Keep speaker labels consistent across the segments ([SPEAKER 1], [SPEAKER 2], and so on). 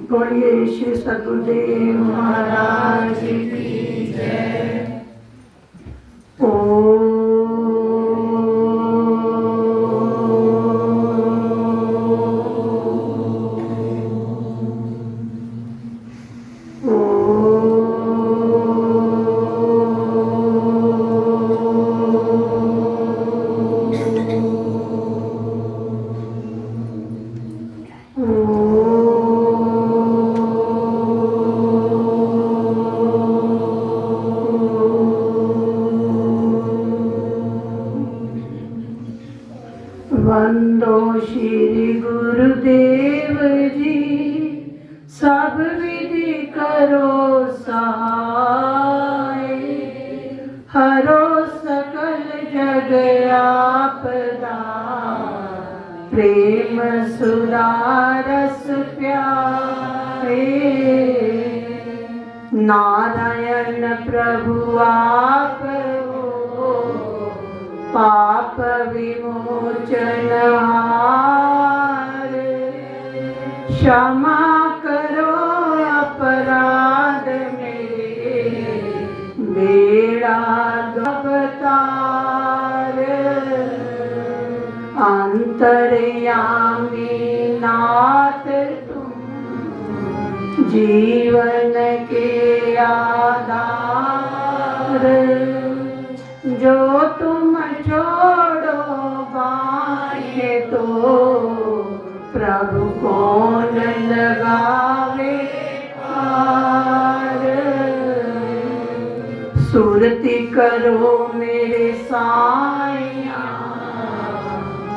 [SPEAKER 1] बोलिए श्री सद्गुरुदेव महाराज की जय। ओम वंदो श्री गुरुदेव जी, सब विधि करो सहाय, हरो सकल जग आपदा, प्रेम सुरारस प्यारे। नारायण प्रभु आप हो, पाप विमोचन हार, क्षमा करो अपराध मेरे, बेड़ा अवतार। अंतर्यामी नाथ तुम, जीवन के आधार, जो तुम छोड़ो बाहे तो, प्रभु कौन लगावे पार। सुरति करो मेरे साईं,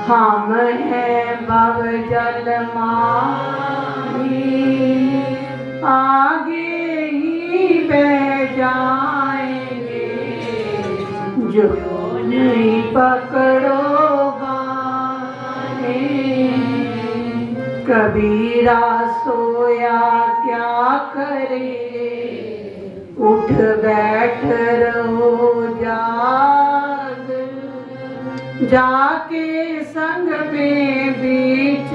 [SPEAKER 1] हम हैं भव जल माही, आगे ही बह जाएंगे, जो नहीं पकड़ो बाहे। कबीरा सोया क्या करे, उठ बैठ रहो जाग, जाके संग में बीच,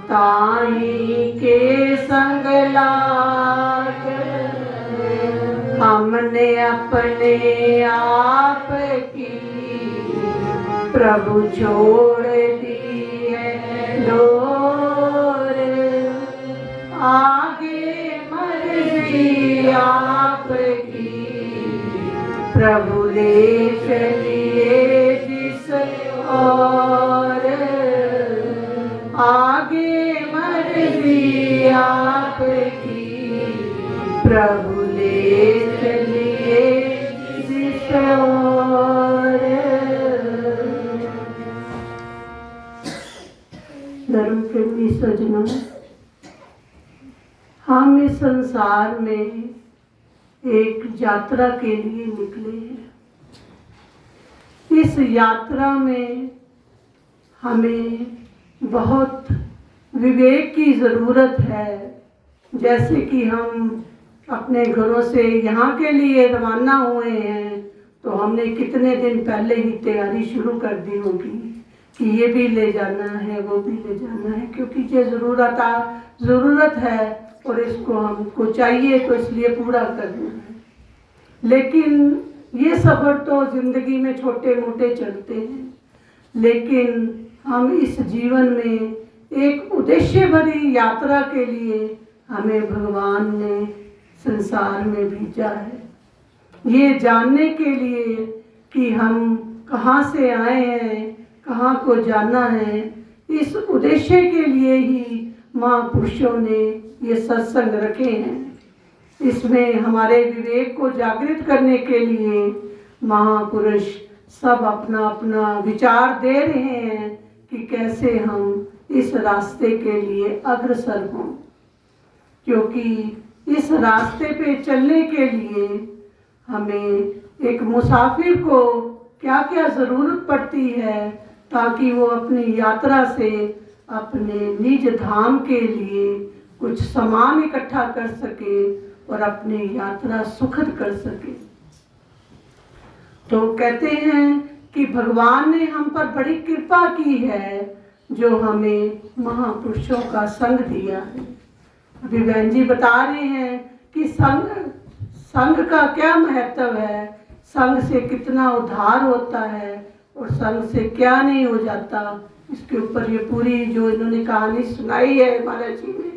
[SPEAKER 1] ताई के संग लाग। हमने अपने आप की प्रभु छोड़ दी है डोर, आगे मर्जी आपकी प्रभु ले चलिए जिस और, आगे मर्जी आपकी प्रभु ले चलिए जिस और। धर्म प्रेमी सज्जनों, हम इस संसार में एक यात्रा के लिए निकले हैं। इस यात्रा में हमें बहुत विवेक की ज़रूरत है। जैसे कि हम अपने घरों से यहाँ के लिए रवाना हुए हैं, तो हमने कितने दिन पहले ही तैयारी शुरू कर दी होगी कि ये भी ले जाना है, वो भी ले जाना है, क्योंकि ये ज़रूरत है और इसको हमको चाहिए, तो इसलिए पूरा करना है। लेकिन ये सफ़र तो ज़िंदगी में छोटे मोटे चलते हैं, लेकिन हम इस जीवन में एक उद्देश्य भरी यात्रा के लिए हमें भगवान ने संसार में भेजा है, ये जानने के लिए कि हम कहाँ से आए हैं, कहाँ को जाना है। इस उद्देश्य के लिए ही महापुरुषों ने ये सत्संग रखे हैं। इसमें हमारे विवेक को जागृत करने के लिए महापुरुष सब अपना अपना विचार दे रहे हैं कि कैसे हम इस रास्ते के लिए अग्रसर हों। क्योंकि इस रास्ते पे चलने के लिए हमें एक मुसाफिर को क्या क्या ज़रूरत पड़ती है, ताकि वो अपनी यात्रा से अपने निज धाम के लिए कुछ सामान इकट्ठा कर सके और अपनी यात्रा सुखद कर सके। तो कहते हैं कि भगवान ने हम पर बड़ी कृपा की है, जो हमें महापुरुषों का संग दिया है। अभी बहन जी बता रहे हैं कि संघ का क्या महत्व है, संघ से कितना उद्धार होता है और संघ से क्या नहीं हो जाता। इसके ऊपर ये पूरी जो इन्होंने कहानी सुनाई है महाराज जी ने,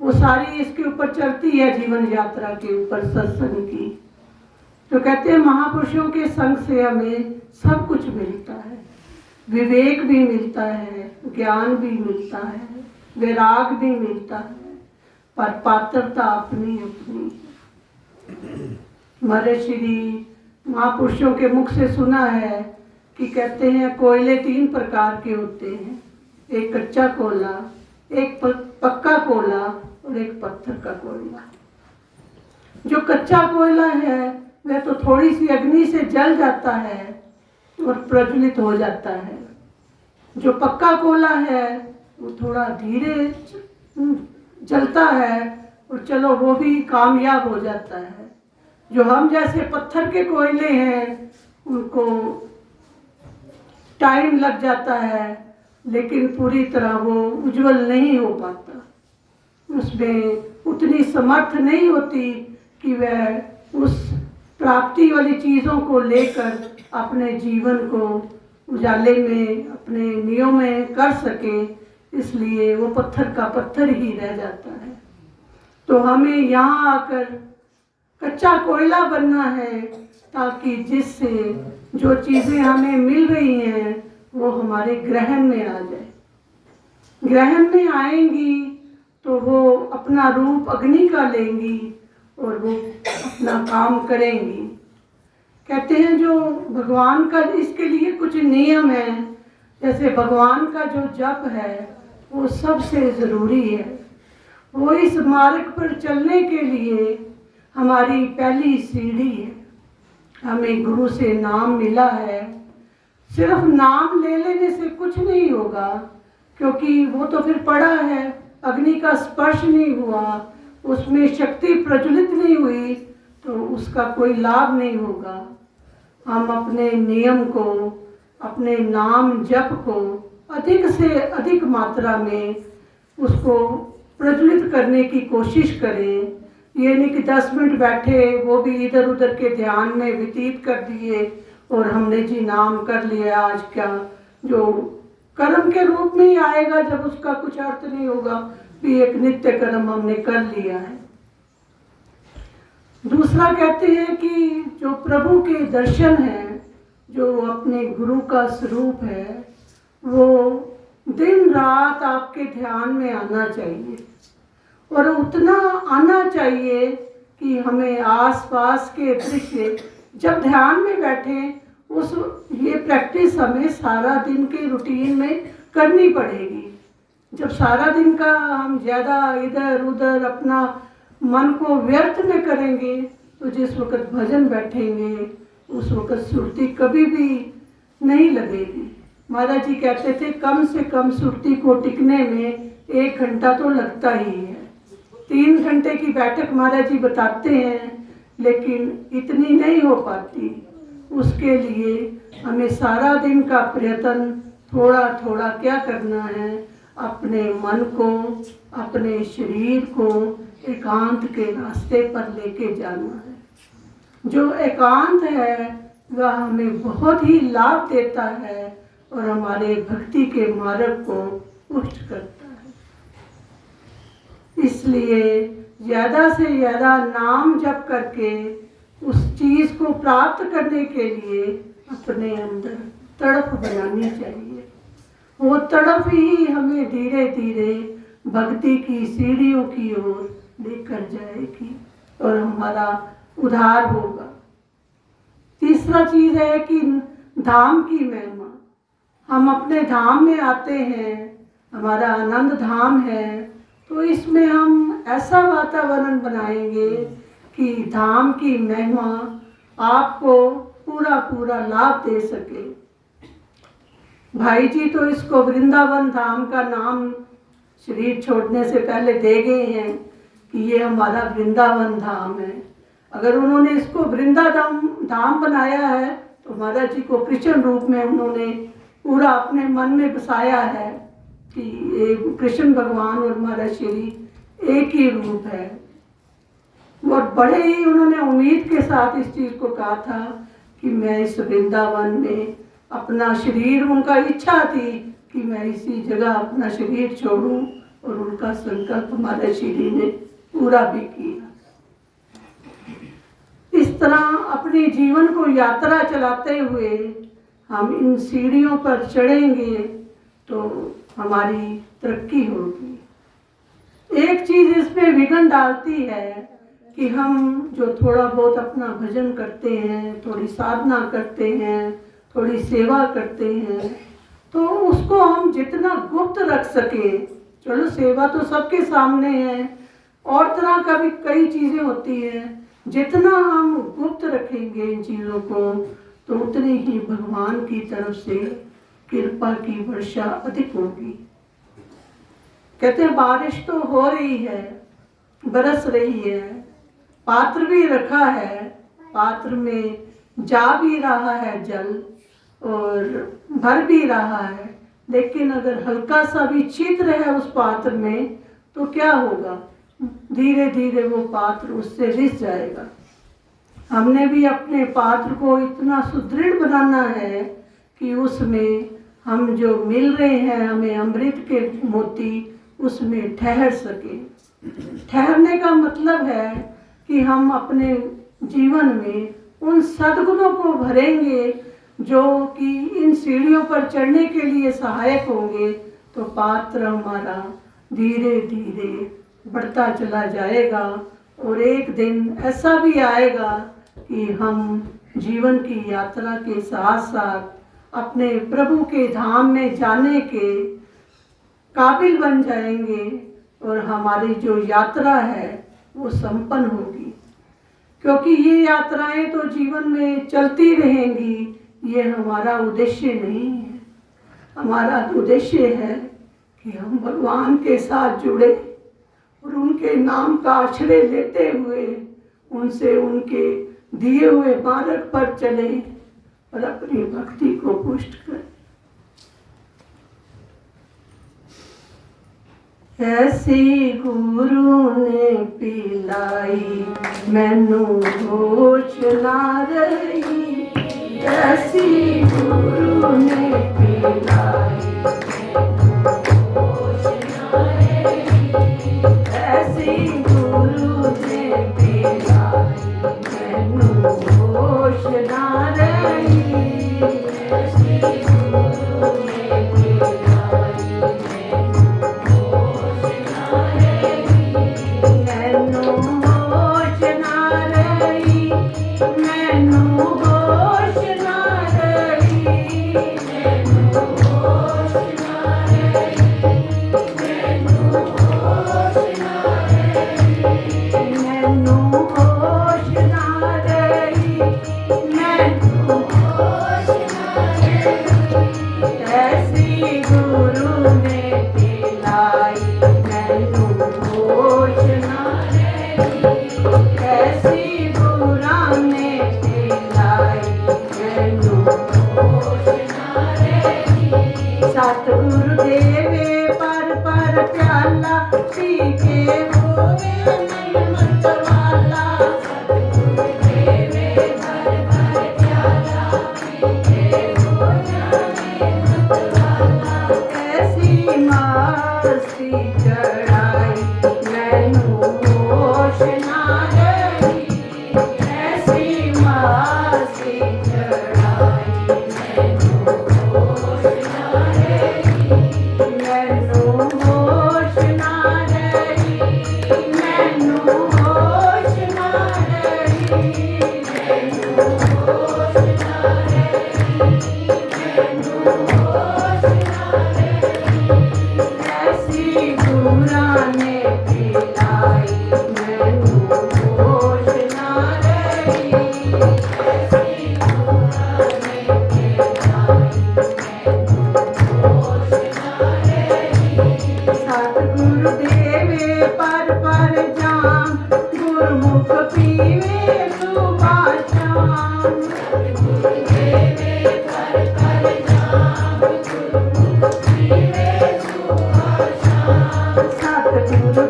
[SPEAKER 1] वो सारी इसके ऊपर चलती है, जीवन यात्रा के ऊपर सत्संग की। तो कहते हैं महापुरुषों के संग से हमें सब कुछ मिलता है, विवेक भी मिलता है, ज्ञान भी मिलता है, वैराग भी मिलता है, पर पात्रता अपनी अपनी। हमारे श्री महापुरुषों के मुख से सुना है कि कहते हैं कोयले 3 प्रकार के होते हैं, एक कच्चा कोयला, एक पक्का कोयला और एक पत्थर का कोयला। जो कच्चा कोयला है वह तो थोड़ी सी अग्नि से जल जाता है और प्रज्वलित हो जाता है। जो पक्का कोयला है वो थोड़ा धीरे जलता है और चलो वो भी कामयाब हो जाता है। जो हम जैसे पत्थर के कोयले हैं उनको टाइम लग जाता है, लेकिन पूरी तरह वो उज्जवल नहीं हो पाता, उसमें उतनी समर्थ नहीं होती कि वह उस प्राप्ति वाली चीज़ों को लेकर अपने जीवन को उजाले में अपने नियम में कर सके, इसलिए वो पत्थर का पत्थर ही रह जाता है। तो हमें यहाँ आकर कच्चा कोयला बनना है, ताकि जिससे जो चीज़ें हमें मिल रही हैं वो हमारे ग्रहण में आ जाए। ग्रहण में आएंगी तो वो अपना रूप अग्नि का लेंगी और वो अपना काम करेंगी। कहते हैं जो भगवान का इसके लिए कुछ नियम है, जैसे भगवान का जो जप है वो सबसे ज़रूरी है। वो इस मार्ग पर चलने के लिए हमारी पहली सीढ़ी है। हमें गुरु से नाम मिला है, सिर्फ नाम ले लेने से कुछ नहीं होगा, क्योंकि वो तो फिर पड़ा है, अग्नि का स्पर्श नहीं हुआ, उसमें शक्ति प्रज्वलित नहीं हुई, तो उसका कोई लाभ नहीं होगा। हम अपने नियम को, अपने नाम जप को अधिक से अधिक मात्रा में उसको प्रज्वलित करने की कोशिश करें। ये नहीं कि 10 मिनट बैठे वो भी इधर उधर के ध्यान में व्यतीत कर दिए और हमने जी नाम कर लिया, आज क्या जो कर्म के रूप में ही आएगा, जब उसका कुछ अर्थ नहीं होगा कि एक नित्य कर्म हमने कर लिया है। दूसरा कहते हैं कि जो प्रभु के दर्शन हैं, जो अपने गुरु का स्वरूप है, वो दिन रात आपके ध्यान में आना चाहिए, और उतना आना चाहिए कि हमें आसपास के दृश्य जब ध्यान में बैठें, उस ये प्रैक्टिस हमें सारा दिन के रूटीन में करनी पड़ेगी। जब सारा दिन का हम ज़्यादा इधर उधर अपना मन को व्यर्थ में करेंगे, तो जिस वक़्त भजन बैठेंगे उस वक़्त सुरती कभी भी नहीं लगेगी। महाराज जी कहते थे कम से कम सुरती को टिकने में 1 घंटा तो लगता ही है। 3 घंटे की बैठक महाराज जी बताते हैं, लेकिन इतनी नहीं हो पाती। उसके लिए हमें सारा दिन का प्रयत्न थोड़ा थोड़ा क्या करना है, अपने मन को, अपने शरीर को एकांत के रास्ते पर लेके जाना है। जो एकांत है वह हमें बहुत ही लाभ देता है और हमारे भक्ति के मार्ग को पुष्ट करता है। इसलिए ज़्यादा से ज़्यादा नाम जप करके उस चीज़ को प्राप्त करने के लिए अपने अंदर तड़प बनानी चाहिए। वो तड़प ही हमें धीरे धीरे भक्ति की सीढ़ियों की ओर लेकर जाएगी और हमारा उद्धार होगा। तीसरा चीज़ है कि धाम की महिमा। हम अपने धाम में आते हैं, हमारा आनंद धाम है, तो इसमें हम ऐसा वातावरण बनाएंगे कि धाम की महिमा आपको पूरा पूरा लाभ दे सके। भाई जी तो इसको वृंदावन धाम का नाम शरीर छोड़ने से पहले दे गए हैं कि ये हमारा वृंदावन धाम है। अगर उन्होंने इसको धाम बनाया है तो महाराज जी को कृष्ण रूप में उन्होंने पूरा अपने मन में बसाया है कि ये कृष्ण भगवान और महाराज श्री एक ही रूप है। और बड़े ही उन्होंने उम्मीद के साथ इस चीज़ को कहा था कि मैं इस वृंदावन में अपना शरीर, उनका इच्छा थी कि मैं इसी जगह अपना शरीर छोड़ूं, और उनका संकल्प हमारे श्री ने पूरा भी किया। इस तरह अपने जीवन को यात्रा चलाते हुए हम इन सीढ़ियों पर चढ़ेंगे तो हमारी तरक्की होगी। एक चीज़ इसमें विघ्न डालती है कि हम जो थोड़ा बहुत अपना भजन करते हैं, थोड़ी साधना करते हैं, थोड़ी सेवा करते हैं, तो उसको हम जितना गुप्त रख सके, चलो सेवा तो सबके सामने है, और तरह का भी कई चीज़ें होती हैं, जितना हम गुप्त रखेंगे इन चीज़ों को तो उतनी ही भगवान की तरफ से कृपा की वर्षा अधिक होगी। कहते हैं बारिश तो हो रही है, बरस रही है, पात्र भी रखा है, पात्र में जा भी रहा है जल और भर भी रहा है, लेकिन अगर हल्का सा भी छिद्र है उस पात्र में तो क्या होगा, धीरे धीरे वो पात्र उससे रिस जाएगा। हमने भी अपने पात्र को इतना सुदृढ़ बनाना है कि उसमें हम जो मिल रहे हैं हमें अमृत के मोती, उसमें ठहर सके। ठहरने का मतलब है कि हम अपने जीवन में उन सद्गुणों को भरेंगे जो कि इन सीढ़ियों पर चढ़ने के लिए सहायक होंगे, तो पात्र हमारा धीरे धीरे बढ़ता चला जाएगा। और एक दिन ऐसा भी आएगा कि हम जीवन की यात्रा के साथ साथ अपने प्रभु के धाम में जाने के काबिल बन जाएंगे और हमारी जो यात्रा है वो संपन्न होगी। क्योंकि ये यात्राएं तो जीवन में चलती रहेंगी, ये हमारा उद्देश्य नहीं है। हमारा उद्देश्य है कि हम भगवान के साथ जुड़े और उनके नाम का आश्रय लेते हुए उनसे उनके दिए हुए मार्ग पर चले और अपनी भक्ति को पुष्ट करें। ऐसी गुरु ने पिलाई मैनू होश ना रही, ऐसी गुरु ने पिलाई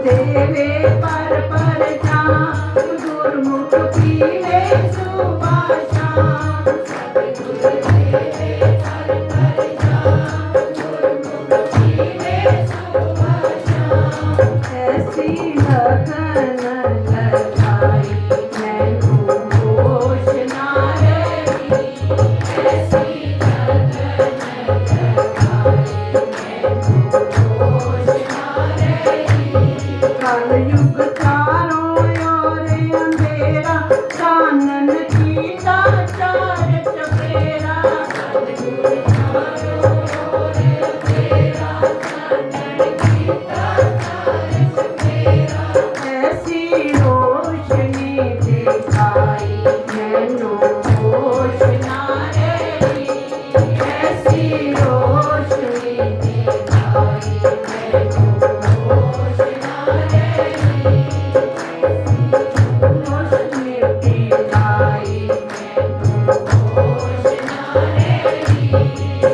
[SPEAKER 1] Devi ऐसी लगन लगाई मैनू होश ना रही, ऐसी लगन लगाई मैनू होश ना रही। कलयुग चारों ओर अंधेरा, चानन कीता चार चफेरा। कलयुग चारों ओर अंधेरा, चानन कीता चार चफेरा। ऐसी रोशनी दिखाई मैनू होश ना रही, ऐसी रोशनी दिखाई मैनू होश ना रही। रोशनी दिखाई मैनू होश ना रही।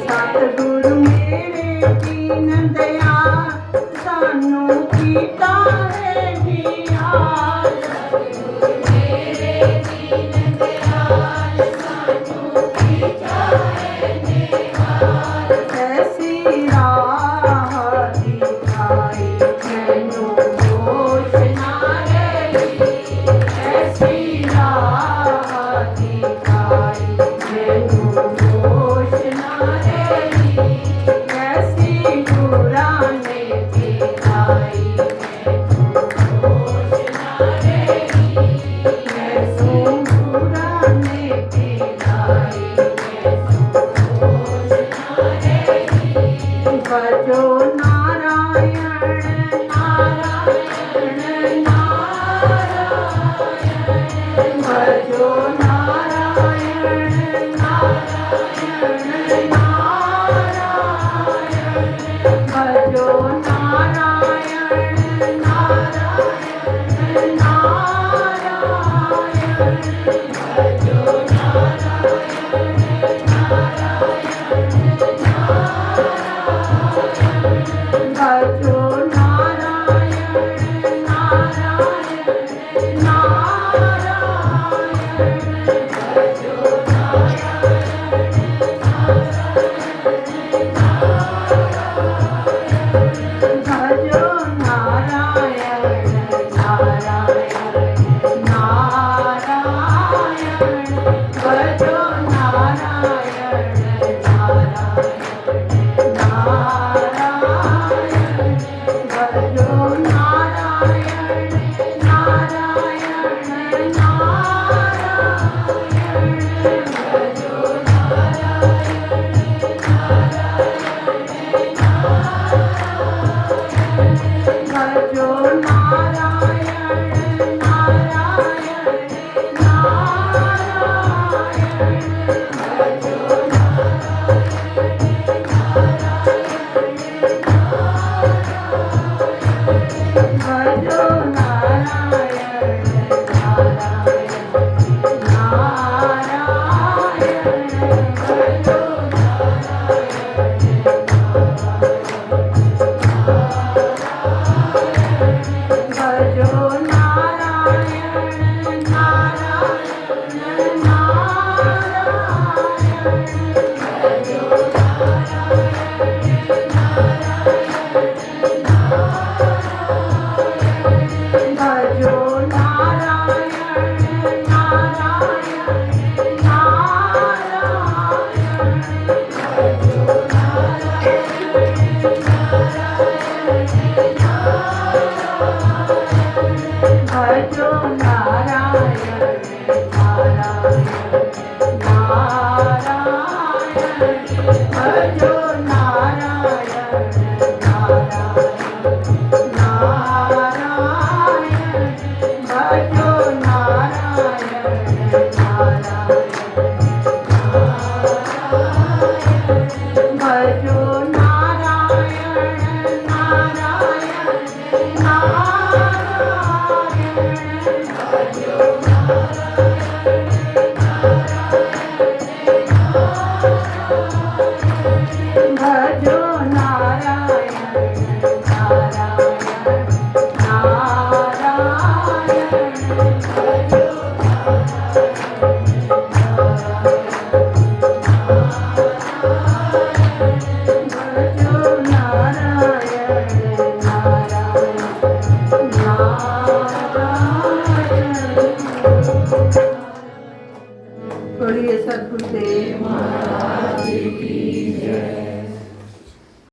[SPEAKER 1] सतगुरु मेरे दीन दयाल, सानू कीता है निहाल। सतगुरु मेरे दीन दयाल, सानू कीता है निहाल। ऐसी राह दिखाई मैनू होश ना रही, ऐसी राह दिखाई मैनू होश ना रही। ऐसी पुराने दिखाई मैनू होश ना रही, ऐसी पुराने दिखाई मैनू होश ना रही। भजो नारायण नारायण नारायण, भजो नारायण नारायण नारायण, भजो नारायण नारायण नारायण, भजो नारायण नारायण, भजो नारायण नारायण नारायण, भजो भजो नारायण नारायण नारायण, भजो नारायण नारायण नारायण, भजो नारायण नारायण नारायण, भजो भजो नारायण नारायण नारायण, भजो नारायण नारायण नारायण, भजो भजो नारायण नारायण नारायण, भजो नारायण नारायण नारायण, भजो नारायण नारायण, भजो नारायण नारायण, भजो नारायण नारायण, भजो नारायण नारायण नारायण, भजो नारायण नारायण बोलिए सतगुरुदेव महाराज की